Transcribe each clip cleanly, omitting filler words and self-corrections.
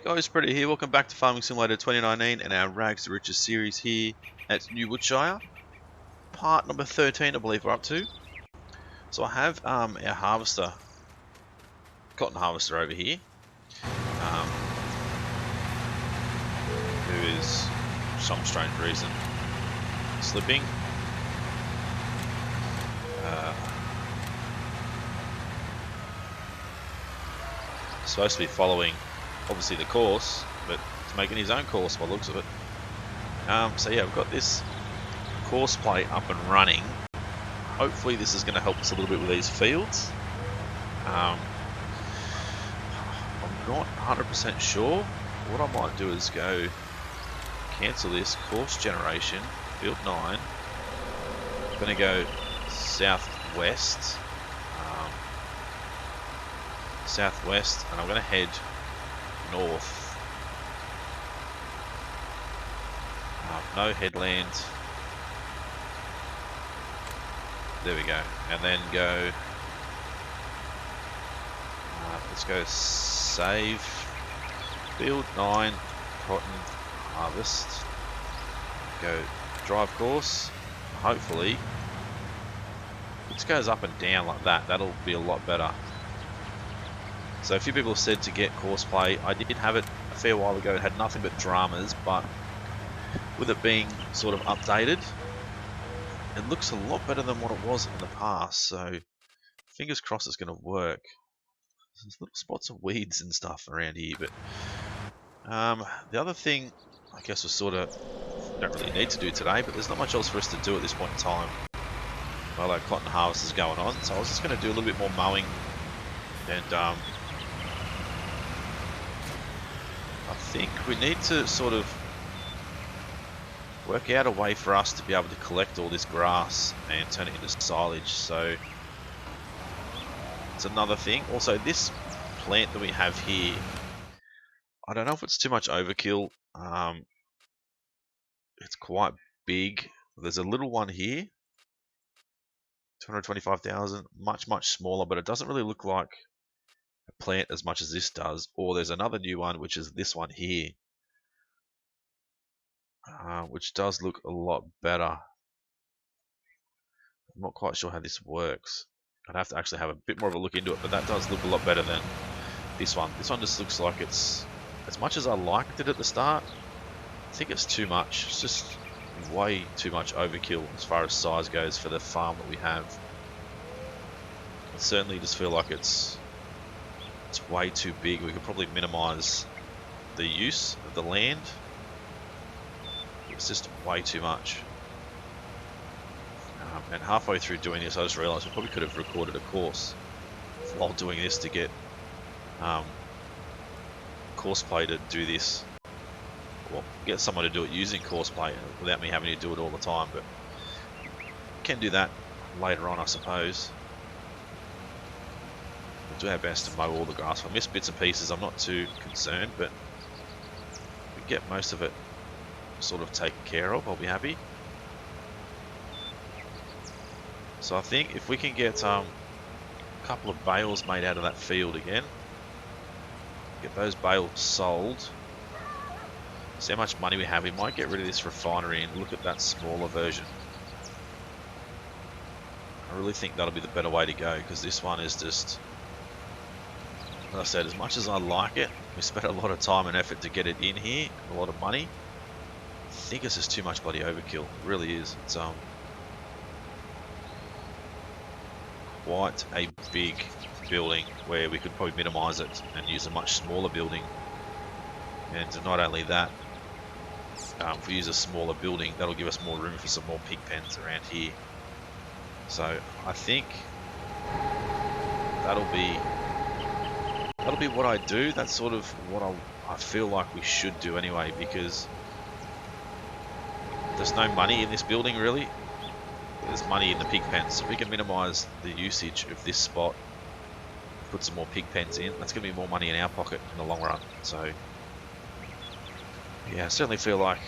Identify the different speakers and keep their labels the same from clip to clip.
Speaker 1: Guys, Britto here. Welcome back to Farming Simulator 2019 and our Rags2Riches series here at New Woodshire. Part number 13, I believe we're up to. So I have our harvester, cotton harvester over here, who is, for some strange reason, slipping. Supposed to be following obviously the course, but he's making his own course by the looks of it. So yeah, we've got this course plate up and running. Hopefully this is going to help us a little bit with these fields. I'm not 100% sure. What I might do is go cancel this course generation, field 9. I'm going to go southwest, and I'm going to head north. No headland. There we go. And then go. Let's go save field 9 cotton harvest. Go drive course. Hopefully this goes up and down like that. That'll be a lot better. So a few people have said to get course play. I did have it a fair while ago. It had nothing but dramas, but with it being sort of updated, it looks a lot better than what it was in the past. So fingers crossed it's going to work. There's little spots of weeds and stuff around here, but the other thing I guess we sort of don't really need to do today, but there's not much else for us to do at this point in time while that cotton harvest is going on. So I was just going to do a little bit more mowing, and I think we need to sort of work out a way for us to be able to collect all this grass and turn it into silage. So it's another thing. Also, this plant that we have here, I don't know if it's too much overkill. It's quite big. There's a little one here, 225,000, much smaller, but it doesn't really look like a plant as much as this does. Or there's another new one, which is this one here, which does look a lot better. I'm not quite sure how this works. I'd have to actually have a bit more of a look into it, but that does look a lot better than this one. This one just looks like it's, as much as I liked it at the start, I think it's too much. It's just way too much overkill as far as size goes for the farm that we have. I certainly just feel like it's way too big. We could probably minimize the use of the land. It's just way too much. And halfway through doing this, I just realized we probably could have recorded a course while doing this to get Courseplay to do this. Well, get someone to do it using Courseplay without me having to do it all the time, but can do that later on, I suppose. We'll do our best to mow all the grass. If I miss bits and pieces, I'm not too concerned, but we get most of it sort of taken care of, I'll be happy. So I think if we can get a couple of bales made out of that field again, get those bales sold, see how much money we have. We might get rid of this refinery and look at that smaller version. I really think that'll be the better way to go, because this one is just, as I said, as much as I like it, we spent a lot of time and effort to get it in here, a lot of money. I think it's just too much bloody overkill. It really is. It's quite a big building where we could probably minimize it and use a much smaller building. And not only that, if we use a smaller building, that'll give us more room for some more pig pens around here. So I think that'll be what I do. That's sort of what I feel like we should do anyway, because there's no money in this building really. There's money in the pig pens. So if we can minimize the usage of this spot, put some more pig pens in, that's going to be more money in our pocket in the long run. So yeah, I certainly feel like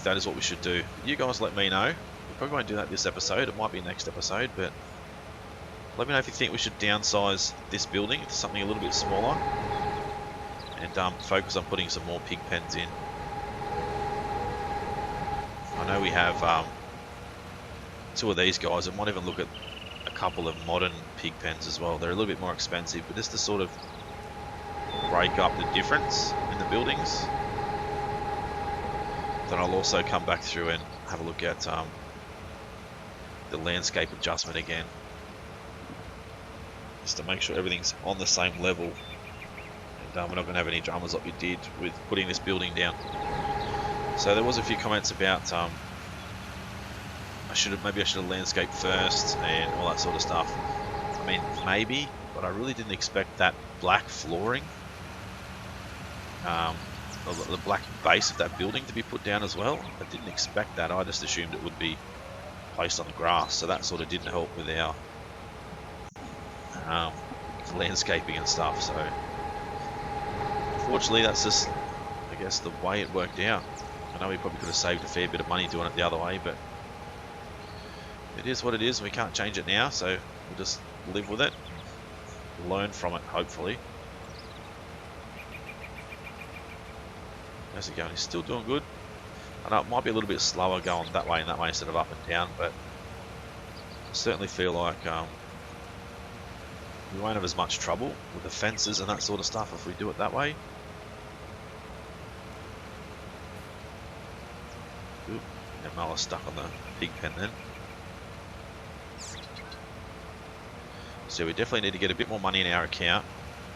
Speaker 1: that is what we should do. You guys let me know. We probably won't do that this episode. It might be next episode, but Let me know if you think we should downsize this building to something a little bit smaller and focus on putting some more pig pens in. I know we have 2 of these guys, and might even look at a couple of modern pig pens as well. They're a little bit more expensive, but just to sort of break up the difference in the buildings. Then I'll also come back through and have a look at the landscape adjustment again, just to make sure everything's on the same level, and we're not going to have any dramas like we did with putting this building down. So there was a few comments about maybe I should have landscaped first and all that sort of stuff. I mean, maybe, but I really didn't expect that black flooring, the black base of that building to be put down as well. I didn't expect that. I just assumed it would be placed on the grass, so that sort of didn't help with our landscaping and stuff. So unfortunately, that's just, I guess, the way it worked out. I know we probably could have saved a fair bit of money doing it the other way, but it is what it is. We can't change it now, so we'll just live with it, learn from it, hopefully. How's it going? He's still doing good. I know it might be a little bit slower going that way and that way instead of up and down, but I certainly feel like we won't have as much trouble with the fences and that sort of stuff if we do it that way. Oop, that mower's stuck on the pig pen then. So we definitely need to get a bit more money in our account,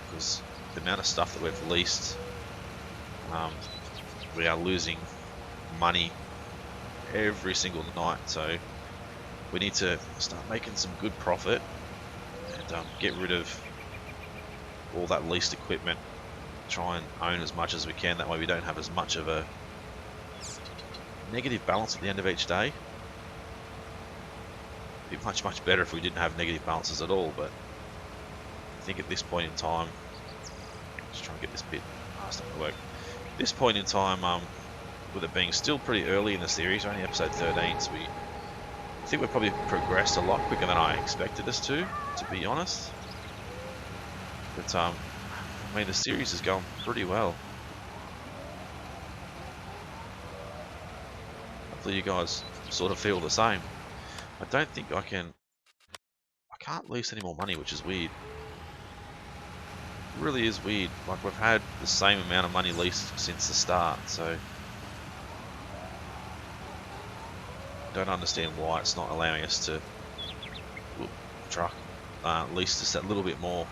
Speaker 1: because the amount of stuff that we've leased, we are losing money every single night. So we need to start making some good profit and get rid of all that leased equipment. Try and own as much as we can. That way we don't have as much of a negative balance at the end of each day. It'd be much better if we didn't have negative balances at all, but I think at this point in time, just trying to get this bit starting to work. At this point in time, with it being still pretty early in the series, we're only episode 13, so I think we've probably progressed a lot quicker than I expected us to be honest. But I mean, the series is going pretty well. Hopefully you guys sort of feel the same. I don't think I can't lease any more money, which is weird. It really is weird. Like, we've had the same amount of money leased since the start, so don't understand why it's not allowing us to lease just that little bit more.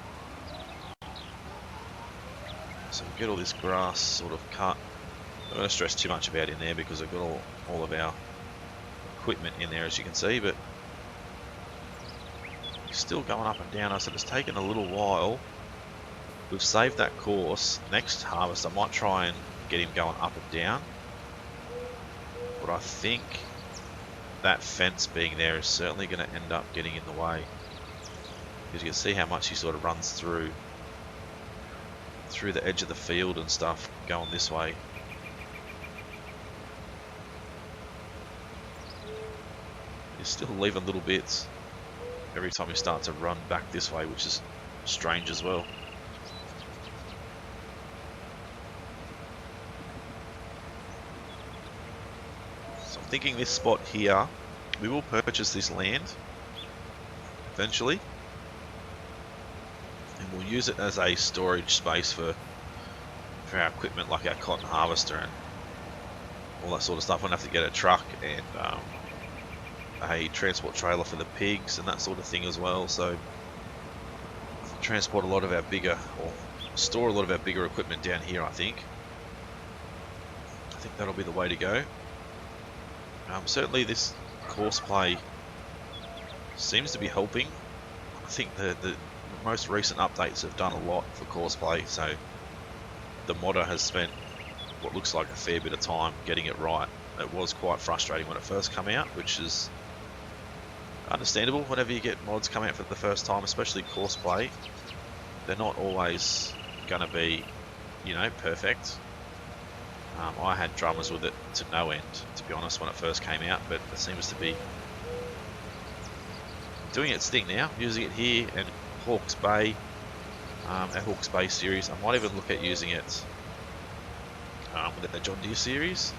Speaker 1: So we'll get all this grass sort of cut. I'm not going to stress too much about in there because I've got all of our equipment in there, as you can see, but it's still going up and down. I said it's taken a little while. We've saved that course. Next harvest I might try and get him going up and down, but I think that fence being there is certainly going to end up getting in the way, because you can see how much he sort of runs through the edge of the field and stuff going this way. You're still leaving little bits every time you start to run back this way, which is strange as well. So I'm thinking this spot here, we will purchase this land eventually, and we'll use it as a storage space for our equipment, like our cotton harvester and all that sort of stuff. We'll have to get a truck and a transport trailer for the pigs and that sort of thing as well. So transport a lot of our bigger, or store a lot of our bigger equipment down here. I think that'll be the way to go. Certainly this course play seems to be helping. I think the most recent updates have done a lot for course play, so the modder has spent what looks like a fair bit of time getting it right. It was quite frustrating when it first came out, which is understandable whenever you get mods come out for the first time, especially course play. They're not always going to be, you know, perfect. I had dramas with it to no end, to be honest, when it first came out, but it seems to be doing its thing now. Using it here and Hawke's Bay, our Hawke's Bay series. I might even look at using it with the John Deere series.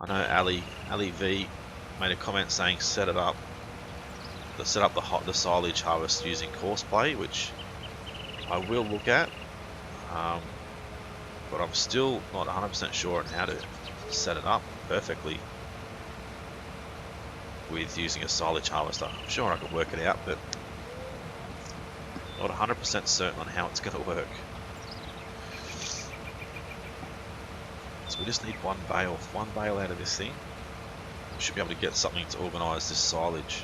Speaker 1: I know Ali V made a comment saying set up the silage harvest using Corsair, which I will look at, but I'm still not 100% sure on how to set it up perfectly with using a silage harvester. I'm sure I could work it out, but not 100% certain on how it's going to work. So we just need one bale out of this thing. We should be able to get something to organise this silage,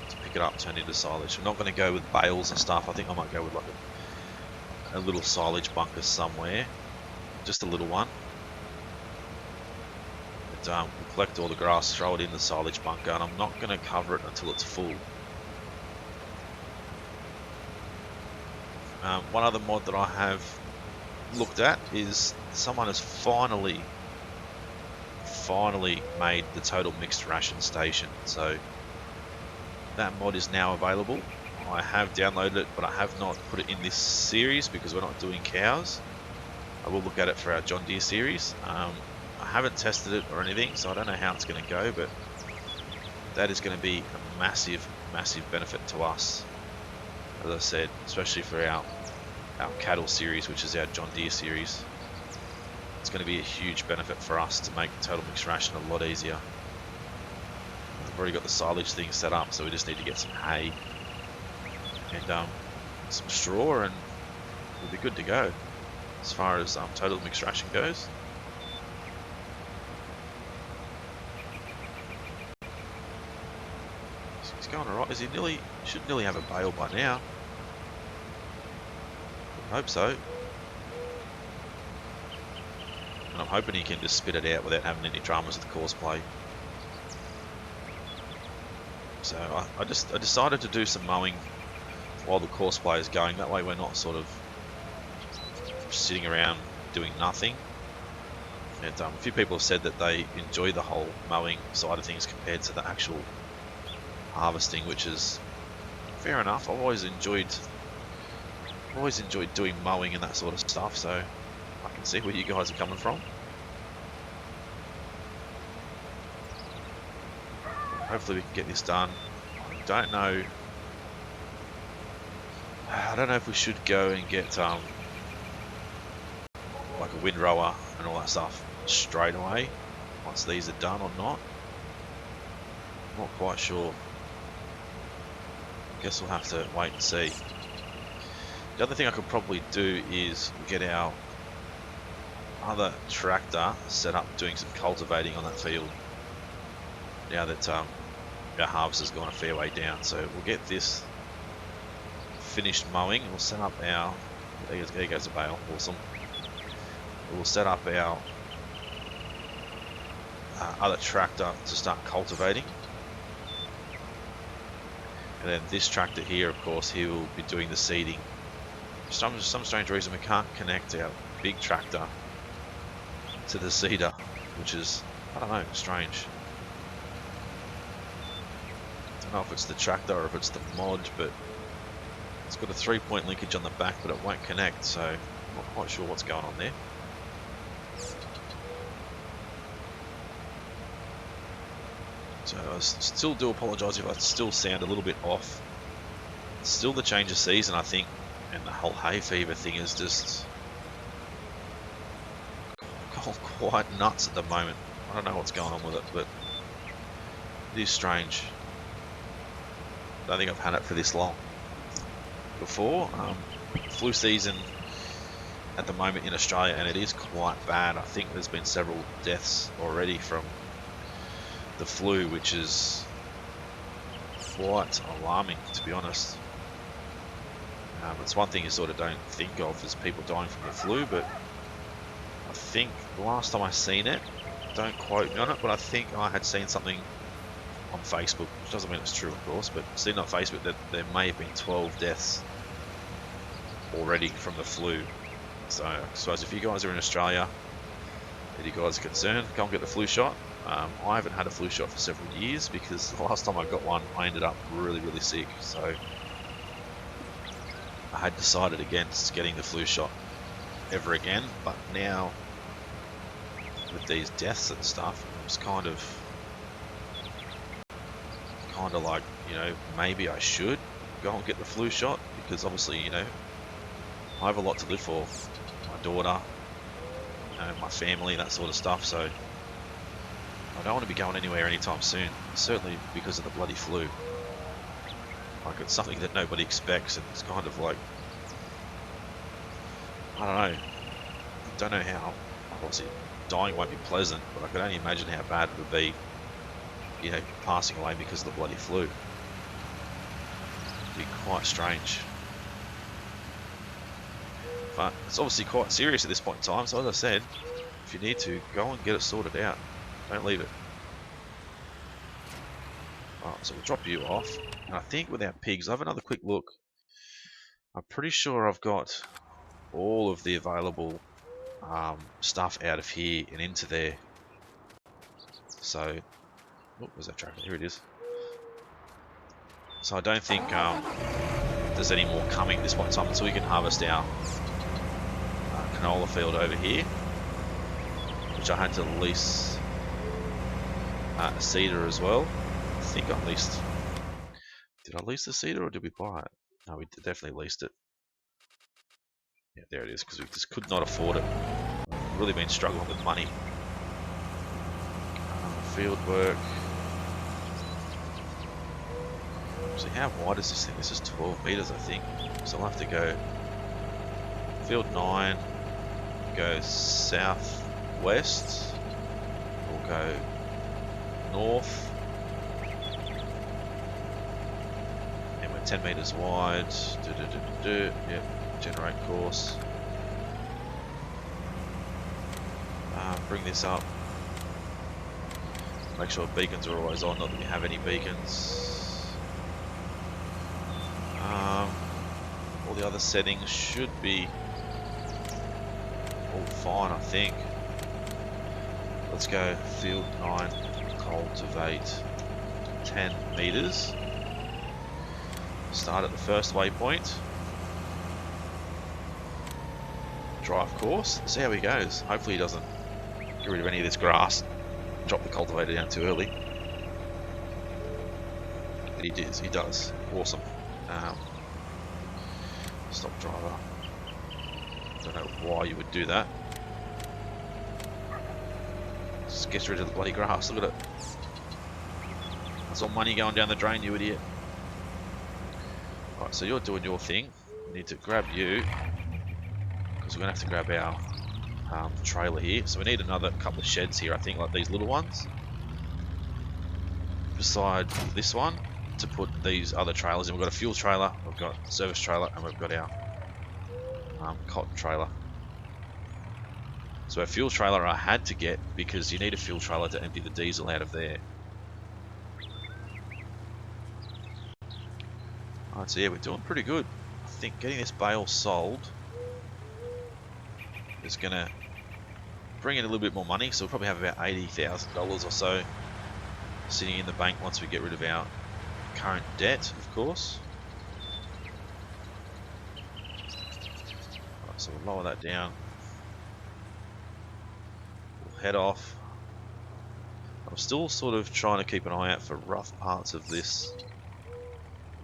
Speaker 1: to pick it up, turn into silage. I'm not going to go with bales and stuff. I think I might go with like a little silage bunker somewhere, just a little one. We'll collect all the grass, throw it in the silage bunker, and I'm not going to cover it until it's full. One other mod that I have looked at is someone has finally made the total mixed ration station. So that mod is now available. I have downloaded it, but I have not put it in this series because we're not doing cows. I will look at it for our John Deere series. I haven't tested it or anything, so I don't know how it's going to go, but that is going to be a massive benefit to us, as I said, especially for our cattle series, which is our John Deere series. It's going to be a huge benefit for us to make the total mixed ration a lot easier. We've already got the silage thing set up, so we just need to get some hay and some straw, and we'll be good to go as far as total mixed ration goes. So he's going alright. Should nearly have a bale by now. I hope so. And I'm hoping he can just spit it out without having any dramas with the course play. So I decided to do some mowing while the course play is going. That way we're not sort of sitting around doing nothing. And a few people have said that they enjoy the whole mowing side of things compared to the actual harvesting, which is fair enough. I've always enjoyed doing mowing and that sort of stuff, so I can see where you guys are coming from. Hopefully we can get this done. I don't know if we should go and get like a windrower and all that stuff straight away once these are done or not. Not quite sure. Guess we'll have to wait and see. The other thing I could probably do is get our other tractor set up doing some cultivating on that field now that our harvest has gone a fair way down. So we'll get this finished mowing. We'll set up our, there goes a bale, awesome. We'll set up our other tractor to start cultivating. And then this tractor here, of course, he will be doing the seeding. For some strange reason we can't connect our big tractor to the seeder, which is, I don't know, strange. I don't know if it's the tractor or if it's the mod, but it's got a 3-point linkage on the back, but it won't connect, so I'm not quite sure what's going on there. So I still do apologise if I still sound a little bit off. It's still the change of season, I think, and the whole hay fever thing is just quite nuts at the moment. I don't know what's going on with it, but it is strange. I don't think I've had it for this long before. Flu season at the moment in Australia, and it is quite bad. I think there's been several deaths already from the flu, which is quite alarming, to be honest. It's one thing you sort of don't think of as people dying from the flu, but I think the last time I seen it, don't quote me on it, but I think I had seen something on Facebook, which doesn't mean it's true, of course, but seen on Facebook that there may have been 12 deaths already from the flu. So I suppose if you guys are in Australia and you guys are concerned, go and get the flu shot. I haven't had a flu shot for several years because the last time I got one, I ended up really sick. So I had decided against getting the flu shot ever again. But now, with these deaths and stuff, it's kind of like, you know, maybe I should go and get the flu shot because obviously, you know, I have a lot to live for. My daughter, you know, my family, that sort of stuff. So I don't want to be going anywhere anytime soon. Certainly because of the bloody flu. Like, it's something that nobody expects, and it's kind of like, I don't know how. Obviously, dying won't be pleasant, but I can only imagine how bad it would be, you know, passing away because of the bloody flu. It'd be quite strange. But it's obviously quite serious at this point in time, so as I said, if you need to, go and get it sorted out. Don't leave it. Alright, so we'll drop you off. And I think with our pigs, I'll have another quick look. I'm pretty sure I've got all of the available stuff out of here and into there. So, oh, where's that tractor? Here it is. So I don't think there's any more coming at this point in time until we can harvest our canola field over here, which I had to lease a seeder as well. I think I leased. Did I lease the seeder or did we buy it? No, we definitely leased it. Yeah, there it is, because we just could not afford it. We've really been struggling with money. Field work. Actually, how wide is this thing? This is 12 meters, I think. So I'll have to go field 9, go southwest, we'll go north, and we're 10 meters wide. Yep, generate course. Bring this up. Make sure beacons are always on, not that we have any beacons. All the other settings should be all fine, I think. Let's go field 9, cultivate 10 meters. Start at the first waypoint. Drive course. See how he goes. Hopefully he doesn't get rid of any of this grass. Drop the cultivator down too early. But he does. Awesome. Stop driver. Don't know why you would do that. Just gets rid of the bloody grass. Look at it. That's all money going down the drain, you idiot. Alright, so you're doing your thing. We need to grab you, because we're going to have to grab our trailer here. So we need another couple of sheds here, I think, like these little ones. Beside this one, to put these other trailers in. We've got a fuel trailer, we've got a service trailer, and we've got our cotton trailer. So our fuel trailer I had to get because you need a fuel trailer to empty the diesel out of there. Alright, so yeah, we're doing pretty good. I think getting this bale sold is going to bring in a little bit more money, so we'll probably have about $80,000 or so sitting in the bank once we get rid of our current debt, of course. Right, so we'll lower that down. We'll head off. I'm still sort of trying to keep an eye out for rough parts of this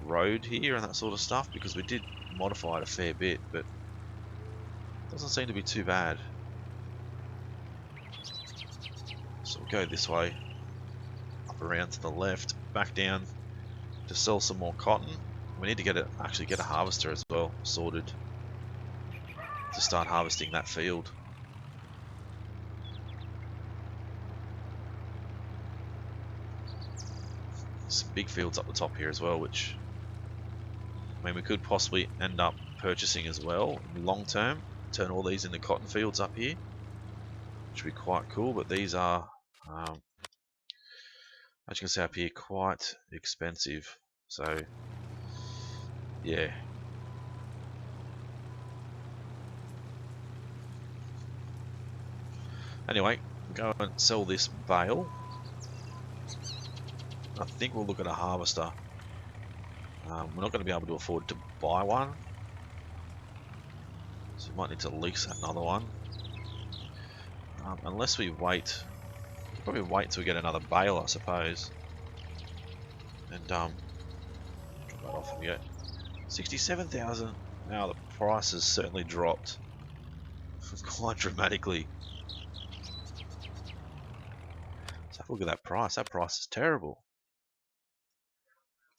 Speaker 1: road here and that sort of stuff, because we did modify it a fair bit, but it doesn't seem to be too bad. So we'll go this way, up around to the left, back down to sell some more cotton. We need to actually get a harvester as well sorted to start harvesting that field. Some big fields up the top here as well, which, I mean, we could possibly end up purchasing as well in the long term. Turn all these into cotton fields up here, which would be quite cool. But these are, as you can see up here, quite expensive. So yeah. Anyway, go and sell this bale. I think we'll look at a harvester. We're not going to be able to afford to buy one, so we might need to lease another one. Unless we wait, we'll probably wait till we get another bale, I suppose. And drop that off and we go 67,000. Now the price has certainly dropped quite dramatically. Let's have a look at that price. That price is terrible.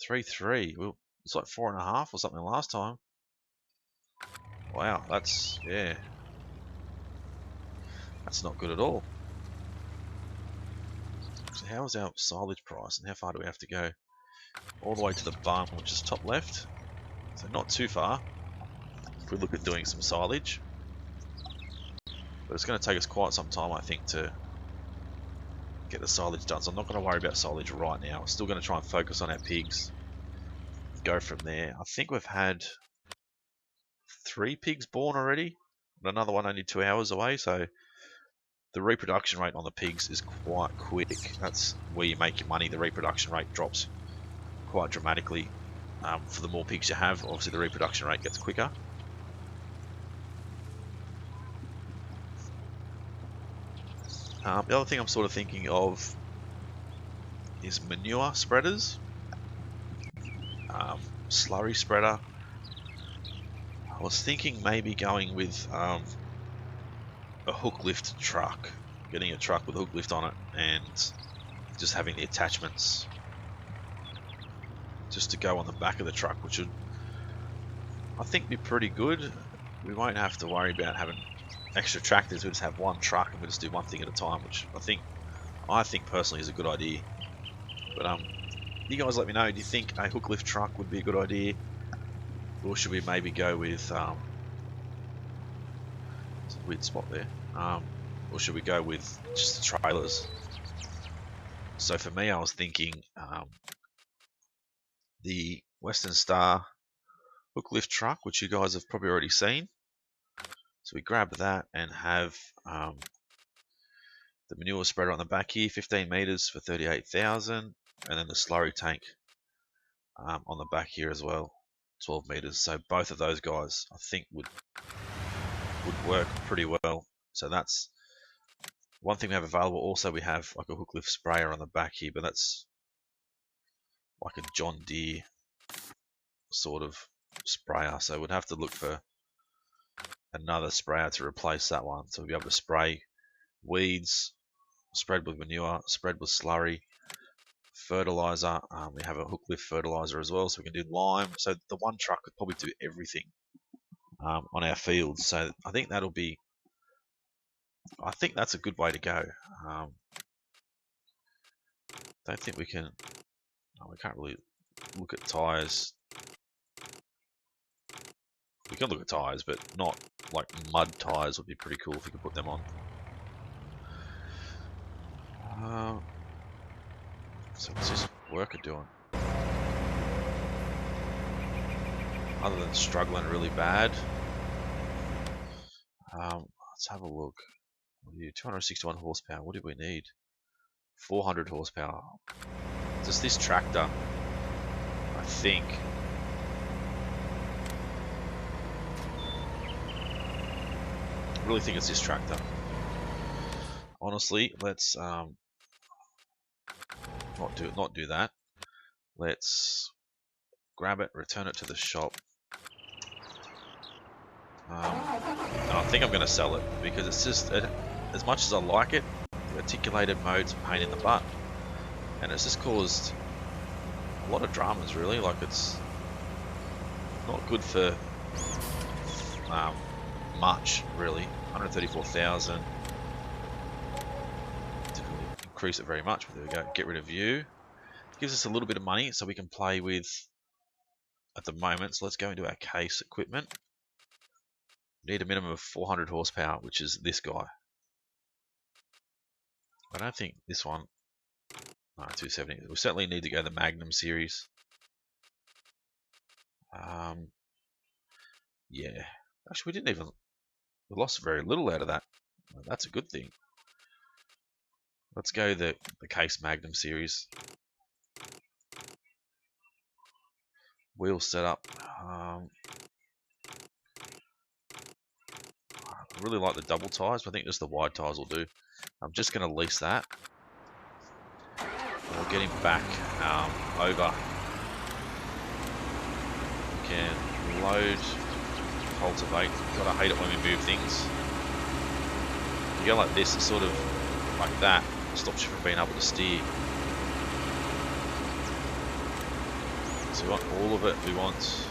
Speaker 1: 3.3. Well, it's like 4.5 or something last time. Wow, that's, yeah, that's not good at all. So how is our silage price, and how far do we have to go? All the way to the bung, which is top left. So not too far if we look at doing some silage. But it's going to take us quite some time, I think, to get the silage done. So I'm not going to worry about silage right now. We're still going to try and focus on our pigs. Go from there. I think we've had 3 pigs born already. And another one only 2 hours away. So the reproduction rate on the pigs is quite quick. That's where you make your money. The reproduction rate drops quite dramatically. For the more pigs you have, obviously the reproduction rate gets quicker. The other thing I'm sort of thinking of is manure spreaders, slurry spreader. I was thinking maybe going with a hook lift truck, getting a truck with a hook lift on it, and just having the attachments just to go on the back of the truck, which would, I think, be pretty good. We won't have to worry about having extra tractors. We'll just have one truck and we'll just do one thing at a time, which I think personally is a good idea. But you guys let me know, do you think a hook lift truck would be a good idea? Or should we maybe go with it's a weird spot there. Or should we go with just the trailers? So for me, I was thinking the Western Star hook lift truck, which you guys have probably already seen. So we grab that and have the manure spreader on the back here, 15 meters for 38,000, and then the slurry tank on the back here as well, 12 meters. So both of those guys, I think, would work pretty well. So that's one thing we have available. Also, we have like a hook lift sprayer on the back here, but that's like a John Deere sort of sprayer. So we'd have to look for another sprayer to replace that one. So we'll be able to spray weeds, spread with manure, spread with slurry, fertilizer. We have a hook lift fertilizer as well, so we can do lime. So the one truck could probably do everything on our fields. So I think that's a good way to go. Don't think we can. We can't really look at tires. We can look at tires, but not like mud tires. Would be pretty cool if we could put them on. So what's this worker doing? Other than struggling really bad. Let's have a look. 261 horsepower. What do we need? 400 horsepower. Just this tractor, I think. I really think it's this tractor. Honestly, let's not do that. Let's grab it, return it to the shop. And I think I'm going to sell it because it's just, as much as I like it, the articulated mode's a pain in the butt. And it's just caused a lot of dramas, really. Like, it's not good for much, really. 134,000. Didn't really increase it very much, but there we go. Get rid of view. Gives us a little bit of money so we can play with at the moment. So let's go into our case equipment. We need a minimum of 400 horsepower, which is this guy. I don't think this one. No, 270. We certainly need to go the Magnum series. Yeah. Actually, we lost very little out of that. That's a good thing. Let's go the Case Magnum series. wheel setup. I really like the double tyres, but I think just the wide tyres will do. I'm just going to lease that. And we'll get him back over. We can load, cultivate. Gotta hate it when we move things. You go like this, it's sort of like that. Stops you from being able to steer. So we want all of it. We want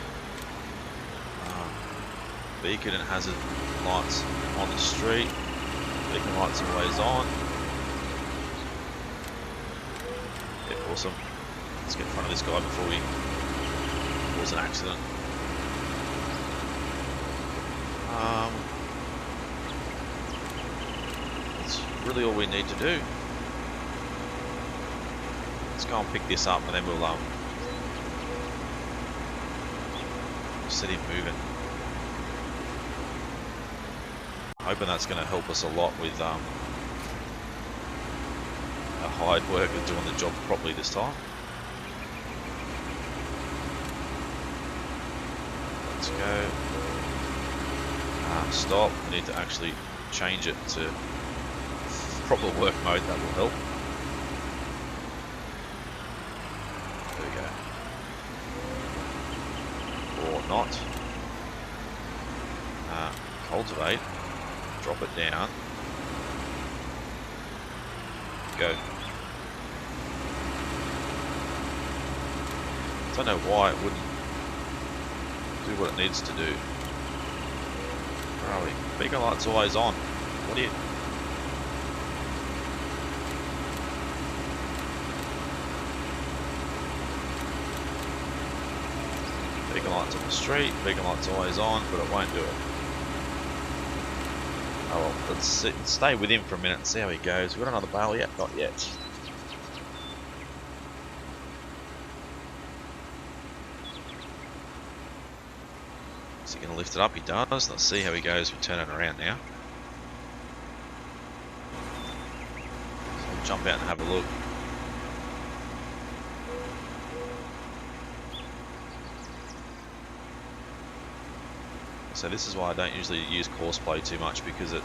Speaker 1: beacon and hazard lights on the street. Beacon lights always on. Yeah, awesome. Let's get in front of this guy before we cause an accident. That's really all we need to do. Let's go and pick this up and then we'll set him moving. Hoping that's going to help us a lot with a hired worker doing the job properly this time. Let's go. Stop. We need to actually change it to proper work mode. That will help. There we go. Or not. Cultivate. Drop it down. Go. Don't know why it wouldn't do what it needs to do. Where are we? Beacon light's always on. What are you? Beacon light's on the street. Beacon light's always on, but it won't do it. Oh well, let's stay with him for a minute and see how he goes. We got another bale yet? Not yet. Is he going to lift it up? He does. Let's see how he goes. We're turning around now. So we'll jump out and have a look. So this is why I don't usually use Courseplay too much, because it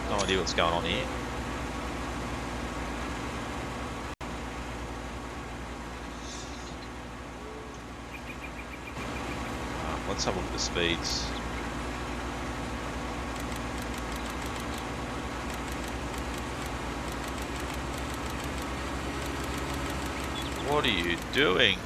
Speaker 1: no idea what's going on here. Let's have a look at the speeds. What are you doing?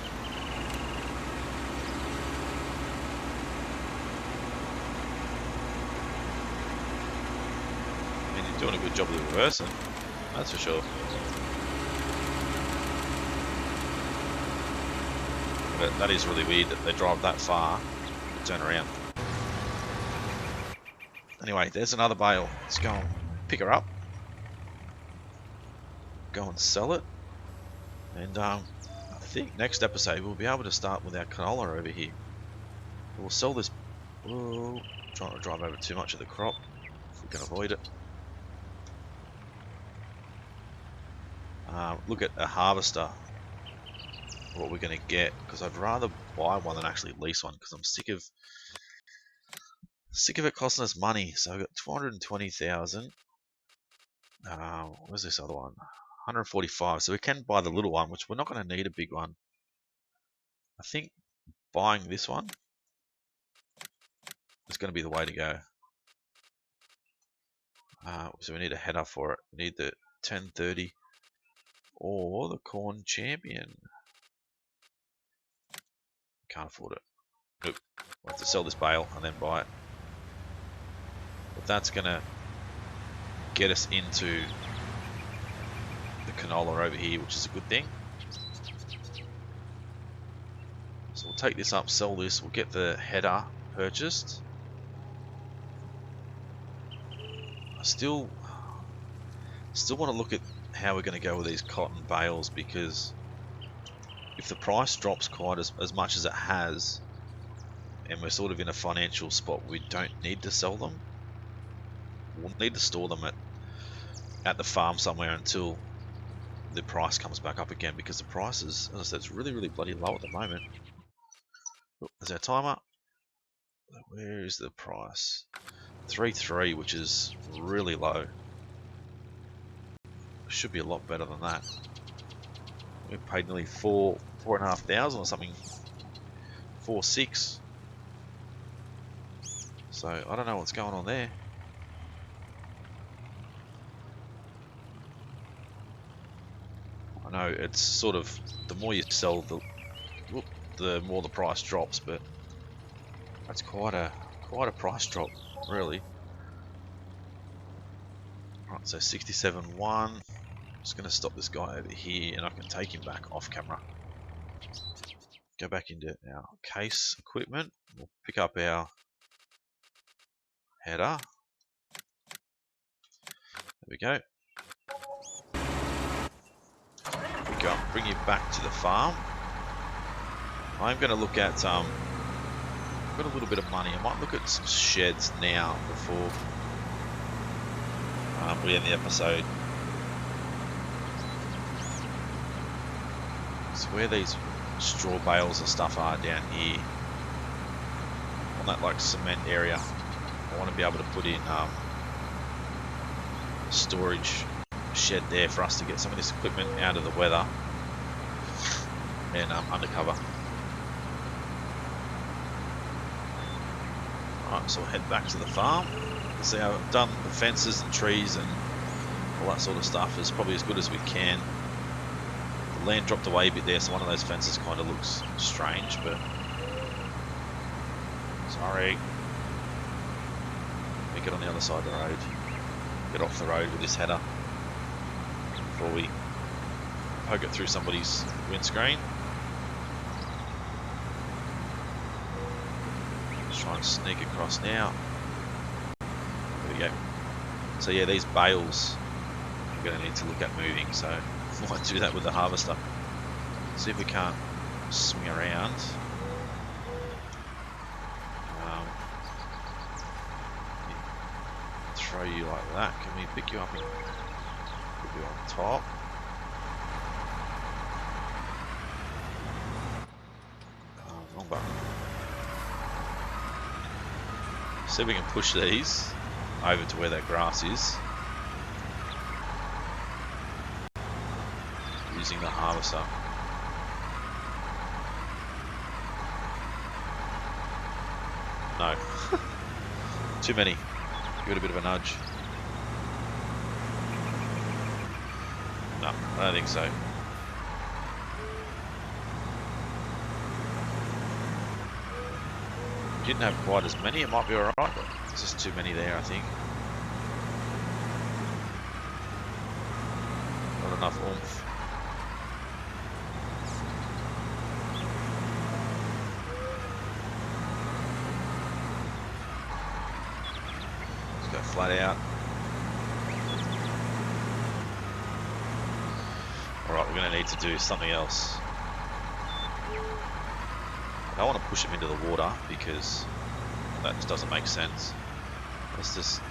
Speaker 1: I mean, you're doing a good job of the reversing, that's for sure. But that is really weird that they drive that far to turn around. Anyway, there's another bale. Let's go and pick her up. Go and sell it. And I think next episode we'll be able to start with our canola over here. We'll sell this. Whoa, trying to drive over too much of the crop if we can avoid it. Look at a harvester. What we're going to get, because I'd rather buy one than actually lease one, because I'm sick of it costing us money. So I've got 220,000. Where's this other one? 145. So we can buy the little one, which we're not going to need a big one. I think buying this one is going to be the way to go. So we need a header for it. We need the 1030 or the corn champion. Can't afford it. Nope. We'll have to sell this bale and then buy it. But that's going to get us into the canola over here, which is a good thing. So we'll take this up, sell this, we'll get the header purchased. I still want to look at how we're going to go with these cotton bales, because if the price drops quite as much as it has, and we're sort of in a financial spot we don't need to sell them, we'll need to store them at the farm somewhere until the price comes back up again, because the price is, as I said, it's really bloody low at the moment. Oh, there's our timer. Where is the price? 3.3, which is really low. Should be a lot better than that. We paid nearly 4,500 or something. 4.6. So I don't know what's going on there. I know it's sort of, the more you sell, the more the price drops, but that's quite a price drop, really. Right, so 67.1. Just going to stop this guy over here, and I can take him back off camera. Go back into our case equipment. We'll pick up our header. There we go. There we go. Bring you back to the farm. I'm going to look at I've got a little bit of money. I might look at some sheds now before we end the episode. So where these straw bales and stuff are down here, on that like cement area, I want to be able to put in storage shed there for us to get some of this equipment out of the weather and undercover. Alright, so we'll head back to the farm. See, I've done the fences and trees and all that sort of stuff is probably as good as we can. The land dropped away a bit there, so one of those fences kind of looks strange, but sorry. Let me get on the other side of the road. Get off the road with this header before we poke it through somebody's windscreen. Just try and sneak across now. There we go. So yeah, these bales we're going to need to look at moving, so I might do that with the harvester. See if we can't swing around. Throw you like that. Can we pick you up and put you on top? Wrong button. See if we can push these over to where that grass is using the harvester. No. Too many. Give it a bit of a nudge. No, I don't think so. Didn't have quite as many, it might be alright, but there's just too many there, I think. Not enough oomph. Let's go flat out. Alright, we're going to need to do something else. I don't want to push them into the water because that just doesn't make sense. Let's just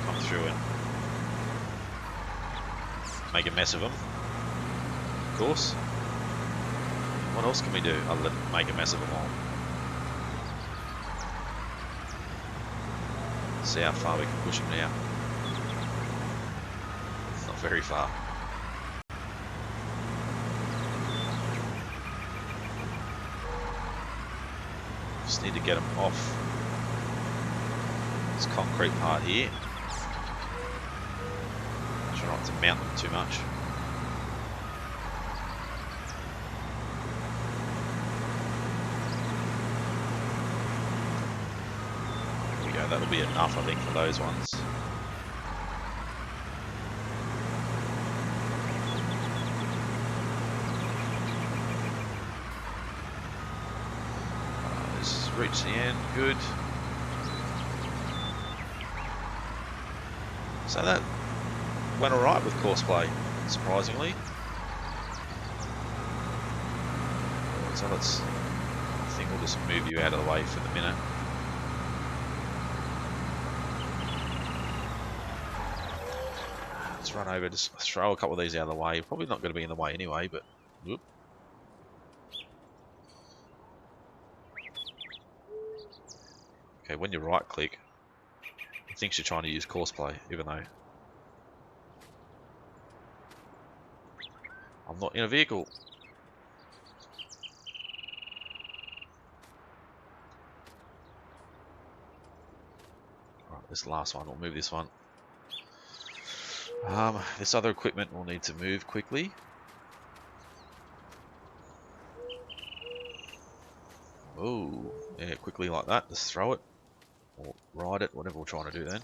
Speaker 1: come through and make a mess of them, of course. What else can we do other than make a mess of them all? See how far we can push them now. Not very far. Just need to get them off this concrete part here. Try not to mount them too much. There we go, that'll be enough I think for those ones. Reach the end, good. So that went alright with Courseplay, surprisingly. So let's, I think we'll just move you out of the way for the minute. Let's Let's run over, just throw a couple of these out of the way. Probably not going to be in the way anyway, but whoop. Okay, when you right click, it thinks you're trying to use course play, even though I'm not in a vehicle. Alright, this last one, we'll move this one. This other equipment will need to move quickly. Oh, yeah, quickly like that, just throw it. Or ride it, whatever we're trying to do then.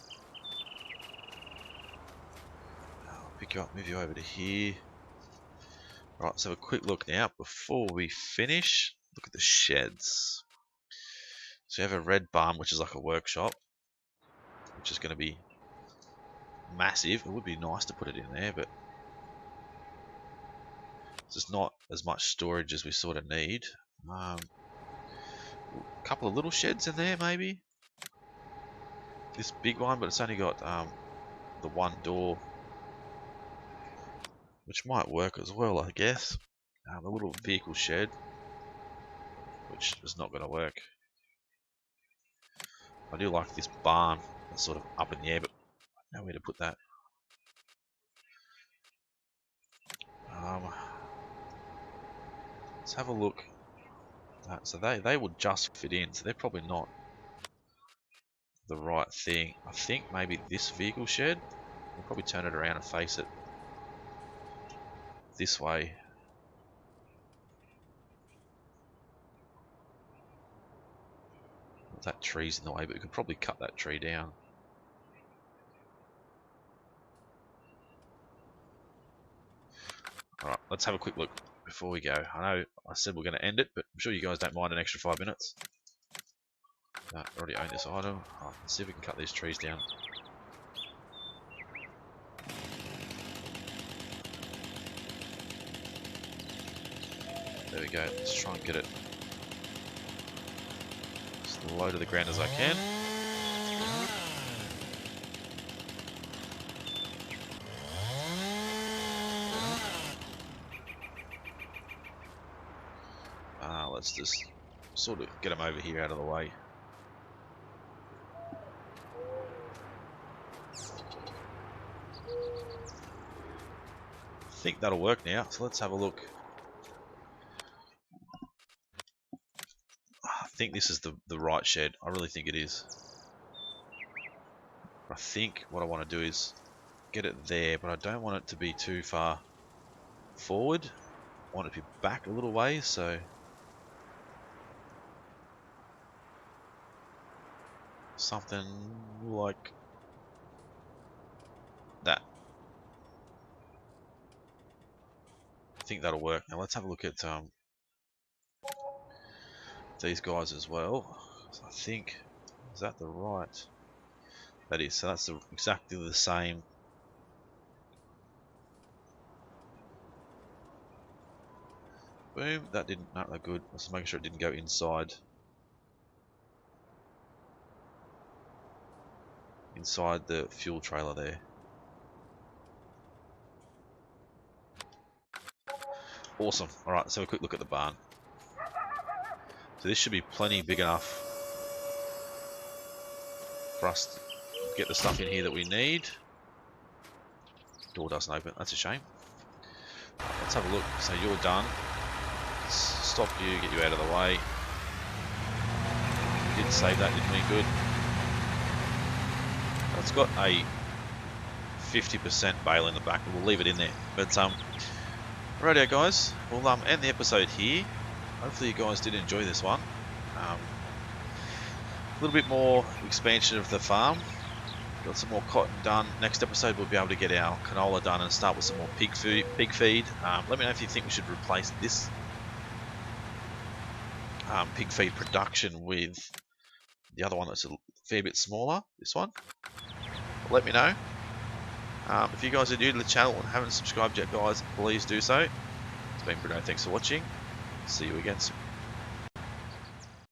Speaker 1: I'll pick you up, move you over to here. Right, let's have a quick look now before we finish. Look at the sheds. So you have a red barn, which is like a workshop, which is going to be massive. It would be nice to put it in there, but it's just not as much storage as we sort of need. A couple of little sheds in there, maybe. This big one, but it's only got the one door, which might work as well, I guess. The little vehicle shed, which is not going to work. I do like this barn that's sort of up in the air, but I don't know where to put that. Let's have a look. So they would just fit in, so they're probably not the right thing. I think maybe this vehicle shed, we'll probably turn it around and face it this way. That tree's in the way, but we could probably cut that tree down. Alright, let's have a quick look before we go. I know I said we're going to end it, but I'm sure you guys don't mind an extra 5 minutes. No, I already own this item. Right, let's see if we can cut these trees down. There we go. Let's try and get it as low to the ground as I can. Let's just sort of get them over here out of the way. I think that'll work now, so let's have a look. I think this is the right shed. I really think it is. I think what I want to do is get it there, but I don't want it to be too far forward. I want it to be back a little way, so something like that. I think that'll work. Now let's have a look at these guys as well. So I think, is that the right? That is, so that's exactly the same. Boom, that didn't, no, they're good. Let's make sure it didn't go inside. Inside the fuel trailer there. Awesome. Alright, let's have a quick look at the barn. So this should be plenty big enough for us to get the stuff in here that we need. Door doesn't open, that's a shame. Let's have a look. So you're done. Let's stop you, get you out of the way. We didn't save that, didn't we? Good. It's got a 50% bale in the back, but we'll leave it in there. But rightio guys, we'll end the episode here. Hopefully you guys did enjoy this one. A little bit more expansion of the farm. Got some more cotton done. Next episode we'll be able to get our canola done and start with some more pig feed. Let me know if you think we should replace this pig feed production with the other one that's a fair bit smaller, this one. Let me know. If you guys are new to the channel and haven't subscribed yet, guys, please do so. It's been Britto. Thanks for watching. See you again soon.